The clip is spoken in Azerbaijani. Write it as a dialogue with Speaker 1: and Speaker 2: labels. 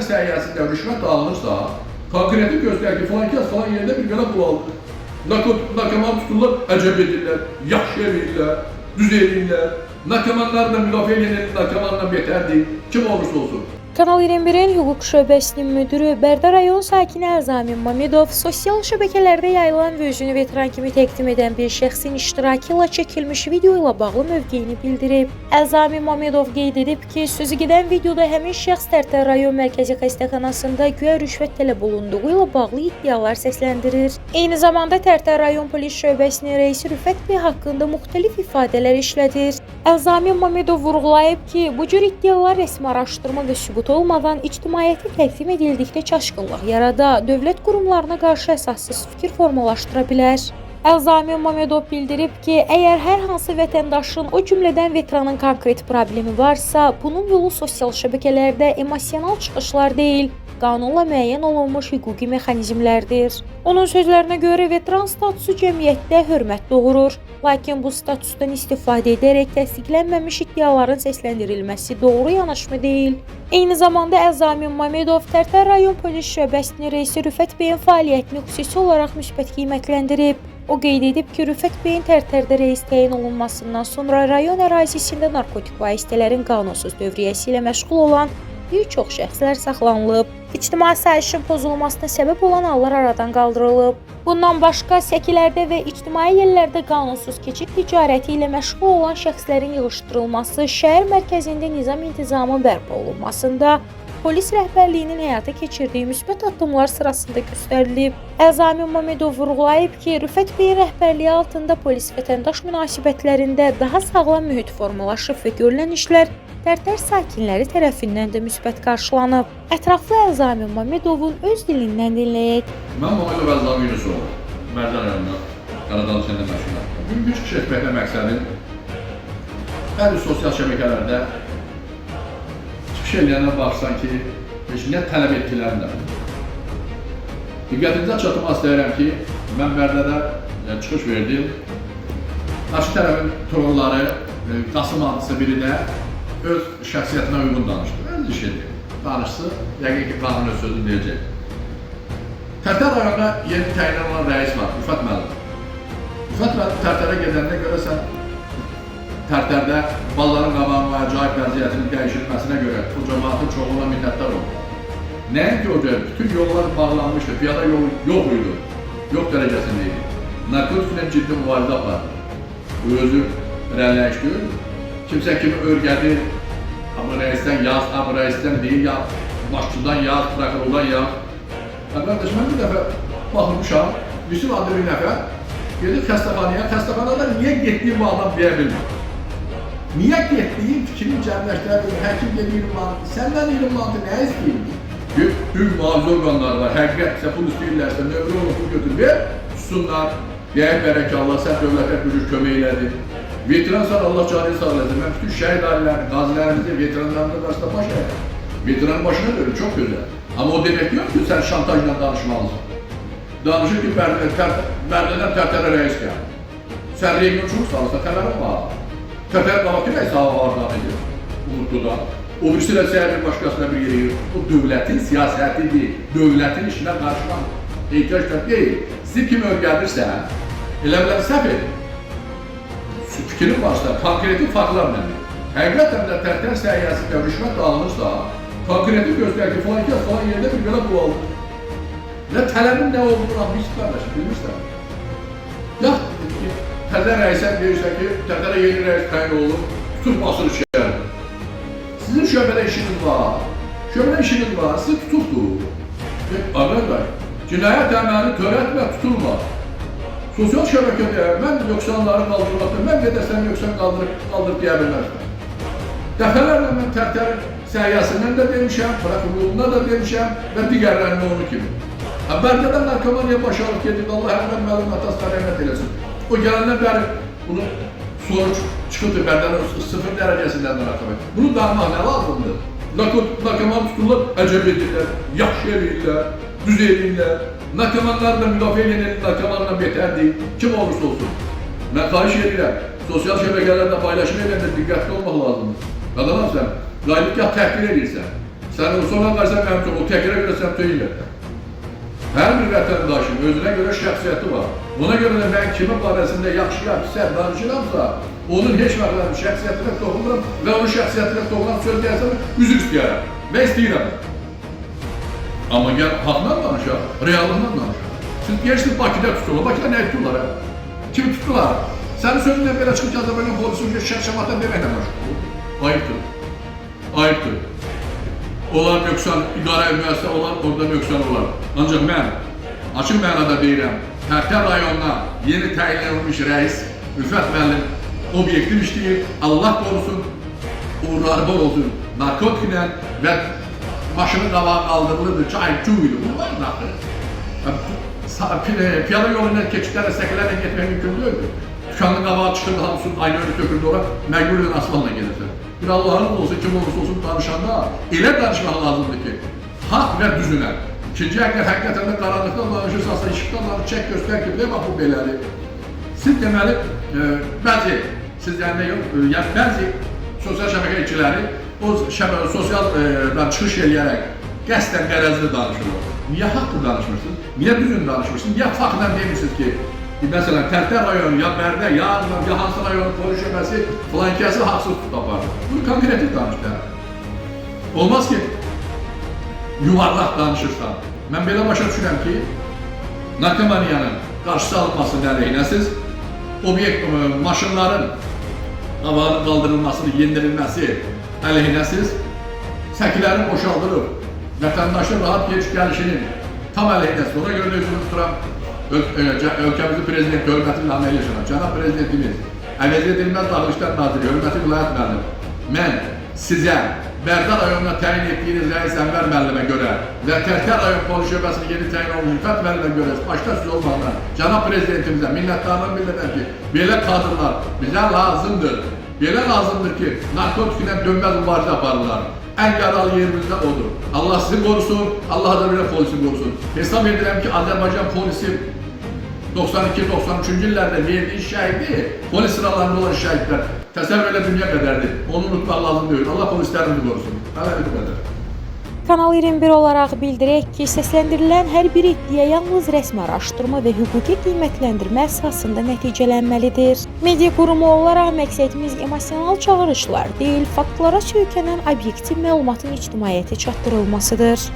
Speaker 1: tərtər səhiyyəsində rüşvət alınırsa, konkreti göstərir ki, filan kəs falan yerdə bir belə pul aldı. Narkoman tuturlar, əcəb edirlər, yaxşı edirlər, düz edirlər. Narkomanlar da müdafiə edir, narkomandan betərdir, kim olursa olsun.
Speaker 2: Kanal 21-in hüquq şöbəsinin müdürü Bərdə rayon sakini Əzami Mamedov sosial şəbəkələrdə yayılan və özünü veteran kimi təqdim edən bir şəxsin iştirakı ilə çəkilmiş video ilə bağlı mövqeyini bildirib. Əzami Mamedov qeyd edib ki, sözü gedən videoda həmin şəxs Tərtər rayon mərkəzi xəstəxanasında güya rüşvət tələb olunduğu ilə bağlı iddialar səsləndirir. Eyni zamanda Tərtər rayon polis şöbəsinin rəisi Rüfət bəy haqqında müxtəlif ifadələr işlədir. Əzami Mamedov vurğulayıb ki, bu cür iddialar rəsmi araşdırma və sübut olmadan ictimaiyyətə təqdim edildikdə çaşqınlıq yarada, dövlət qurumlarına qarşı əsassız fikir formalaşdıra bilər. Əzami Mamedov bildirib ki, əgər hər hansı vətəndaşın, o cümlədən veteranın konkret problemi varsa, bunun yolu sosial şəbəkələrdə emosional çıxışlar deyil, qanunla müəyyən olunmuş hüquqi mexanizmlərdir. Onun sözlərinə görə veteran statusu cəmiyyətdə hörmət doğurur. Lakin bu statusdan istifadə edərək təsdiqlənməmiş iddiaların səsləndirilməsi doğru yanaşma deyil. Eyni zamanda Əzami Mamedov Tərtər rayon polis şöbəsinin rəisi Rüfət bəyin fəaliyyətini xüsusi olaraq müsbət qiymətləndirib. O qeyd edib ki, Rüfət bəyin Tərtərdə rəis təyin olunmasından sonra rayon ərazisində narkotik vasitələrin qanunsuz dövriyyəsi ilə məşğul olan bir çox şəxslər saxlanılıb. İctimai asayişin pozulmasına səbəb olan hallar aradan qaldırılıb. Bundan başqa, səkilərdə və ictimai yerlərdə qanunsuz keçid ticarəti ilə məşğul olan şəxslərin yığışdırılması, şəhər mərkəzində nizam intizamı bərpa olunmasında polis rəhbərliyinin həyata keçirdiyi müsbət addımlar sırasında göstərilib. Əzami Mamedov vurğulayıb ki, Rüfət bəyin rəhbərliyi altında polis-vətəndaş münasibətlərində daha sağlam mühit formalaşıb və görülən işlər Tərtər sakinləri tərəfindən də müsbət qarşılanıb. Ətraflı Əzami Mamedovun öz dilindən dinləyək.
Speaker 1: Mən Mamedov Əzami Yunusov, Mərdən rayonunda, Qaradağlı kəndə məşğulam. Bugün çıxış etməklə məqsədim hər sosial şəbəkələrdə çıxış edənə baxsan ki, heç nə tələb etdilərində. Diqqətinizə çatmaq istəyirəm ki, mən Bərdədə çıxış verdim. Qarşı tərəfin torunları, Qasım adlısı biri də öz şəxsiyyətinə uyğun danışdı. Öz işidir. Danışsın, yəqin ki, qanun öz sözünü deyəcək. Tərtər rayonuna yeni təyin olan rəis var, Rüfət müəllim. Rüfət müəllim Tərtərə gedəndə görəsən, Tərtərdə balların qabağının acayip vəziyyətinin dəyişilməsinə görə bu cəmaatın çoxuna minnətdar oldu. Nəinki o görə, bütün yollar bağlanmışdı, piyada yol yox idi, yox dərəcəsində idi. Narkotiklə ciddi mübarizə apardı. Bu özü rəlləyiş deyil. Kimsə kimi örgədir, amma rəisdən yaz, amma rəisdən deyil, ya başçıdan yaz, prokurordan yaz. Qardaş, mən bir dəfə baxılmışam, Yusuf adlı bir nəfər gedir xəstəxanaya, xəstəxanada niyə getdiyi bu adam deyə bilmir. Niyə getdiyi fikrini cəmləşdirə bilmir, həkim gedir 20 manatı, səndən 20 manatı nə istəyir? Büyük mühafizə orqanları var, həqiqətsə pul istəyirlərsə, növrü onu pul götürür, tutsunlar, deyək bərək Allah, sən dövlətə bürür, kömək elədir. Veteran sağ Allah canını sağ eləsin. Mən bütün şəhid ailərini, qazilərimizi, veteranlarını qarşıda baş əyəm. Veteranın başına dönür, çox gözəl. Amma o demək yox ki, sən şantajla danışmalısın. Danışır ki, Bərdədən Tərtərə rəis gəlir. Sən region çox sağlıqsa, xəbərin var. Tərtər qabaq ki, rəis hava vardan edir, Umutludan. O birisi də səhər bir başqasına bir yeri. O dövlətin siyasəti deyil, dövlətin işinə qarşılan ehtiyac deyil. Sizi kim örgədirsə, elə bilən səhv edir. Fikrim varsa, konkreti faktlar nədir? Həqiqətən də Tərtər səhiyyəsində rüşvət alınırsa, konkreti göstərir ki, filan kəs falan yerdə bir belə pul aldı. Nə tələbin nə olduğunu anlayışsın qardaşım, bilmirsən. Ya, Tərtər rəisən deyirsən ki, Tərtərə yeni rəis təyin olunur, tutur basır şəhər. Sizin şöbədə işiniz var, sizi tutubdur. Arkadaşlar, cinayət əməlini törətmə, tutulma. Sosial şəbəkədə mən yoksanları qaldırmaqda, mən gedəsəm yoksan qaldırıb deyə bilməzəm. Dəfələrlə mən Tərtər səhiyyəsindən də demişəm, prokurorluğundan da demişəm və digərlərində onu kimi. Bərdədən narkomaniya baş alıb gedir, Allah həmən müəllim atasına rəhmət eləsin. O gələndən bəri bunu sonuç çıxıdır Bərdənin 0 dərəcəsindən narkomaniya. Bunu dağmaq nə lazımdır? Narkoman tuturlar, əcəb edirlər, yaxşı edirlər, düz edirlər. Narkomanlar da müdafiə edir, narkomanla betərdir, kim olursa olsun. Mən xahiş edirəm, sosial şəbəkələrdə paylaşım edəndə diqqətli olmaq lazımdır. Qadınam sən, qaydıq ya təhqir edirsən, Sən sonra qarsan mənim üçün, o təkirə görə sən deyilər. Hər bir vətəndaşın özünə görə şəxsiyyəti var. Buna görə də mən kimin barəsində yaxşı ya pis danışıramsa, onun heç vaxt şəxsiyyətinə toxunuram və onun şəxsiyyətinə toxunan söz deyərsəm, üzr istəyərəm və istəyirəm. Amma gəl haqla danışaq, reallıqla danışaq. Siz deyirsiniz Bakıda tuturlar. Bakıda nə tuturlar? Kimi tuturlar? Sənin sözündən belə çıxıb ki, Azərbaycan polisi şəxşəmatdan deməklə məşğul. Ayıbdır. Ayıbdır. Onlar nöqsan, idarə müəssisə olar, orada nöqsan olar. Ancaq mən açıq mənada deyirəm, Tərtər rayonuna yeni təyin edilmiş rəis Rüfət müəllim obyektiv işləyir, Allah qorusun, uğurları bol olsun, narkotiklə və maşının qabağı qaldırılırdı, çay-çuy idi, bu var naxır. Piyada yoluna keçidlərlə, səkələrlə getmək mümkün deyildi. Dükanın qabağı çıxırdı, hamısının aynı önü töküldü ora, məqbul ilə asfaltla gelirsən. Bir Allah'ın olsun, kim olursa olsun danışanda elə danışmaq lazımdır ki, haqq və düzünə. İkinci həqiqətən də qaranlıqda danışırsansa, işıqdan danışır, çək göstər ki, bax bu belədir. Siz deməli, bəzi, bəzi sosial şəbəkə işçiləri o sosial çıxış eləyərək qəsdən qərəzli danışırlar. Niyə haqqı danışmırsınız? Niyə düzün danışmırsınız? Niyə faktla demirsiniz ki, məsələn, Tərtər rayonu, ya Bərdə, ya hansı rayonun polis şöbəsi filankəsi haqsız tutub aparır. Bunu konkretik danışdır. Olmaz ki, yuvarlaq danışırsan. Mən belə başa düşürəm ki, narkomaniyanın qarşısı alınmasının əleyhinəsiz, maşınların qabağının qaldırılmasını, yendirilməsi əleyhinəsiz, səkilərin boşaldırıb, vətəndaşın rahat gəlişinin tam əleyhinəsiz. Ona görə də üzünü tuturam, ölkəmizin prezidenti, hörmətli Namiq Yaşaran, cənab prezidentimiz, əvəzə edilməz Daxili İşlər Naziri, hörmətli Vilayət müəllim, mən sizə Bərdə rayonuna təyin etdiyiniz rəis Ənvər müəllimə görə və Tərtər rayon polis şöbəsinin yeni təyin olunmuş Rüfət müəllimə görə başda siz olmaqla cənab prezidentimizə minnətdarlığımı bildirəm ki, belə kadrlar bizə lazımdır. Belə lazımdır ki, narkotiklə dönməz mübarizə aparırlar. Ən yaralı yerimizdə odur. Allah sizi qorusun, Allah Azərbaycan polisini qorusun. Hesab edirəm ki, Azərbaycan polisi 92-93-cü illərdə verdiyi şəhidi, polis sıralarında olan şəhidlər təsəvvür elə dünya qədərdir. Onu unutmaq lazım deyil. Allah polislərimizi qorusun. Hələ bir qədər.
Speaker 2: Kanal 21 olaraq bildirək ki, səsləndirilən hər bir iddia yalnız rəsmi araşdırma və hüquqi qiymətləndirmə əsasında nəticələnməlidir. Media qurumu olaraq məqsədimiz emosional çağırışlar deyil, faktlara söykənən obyektiv məlumatın ictimaiyyətə çatdırılmasıdır.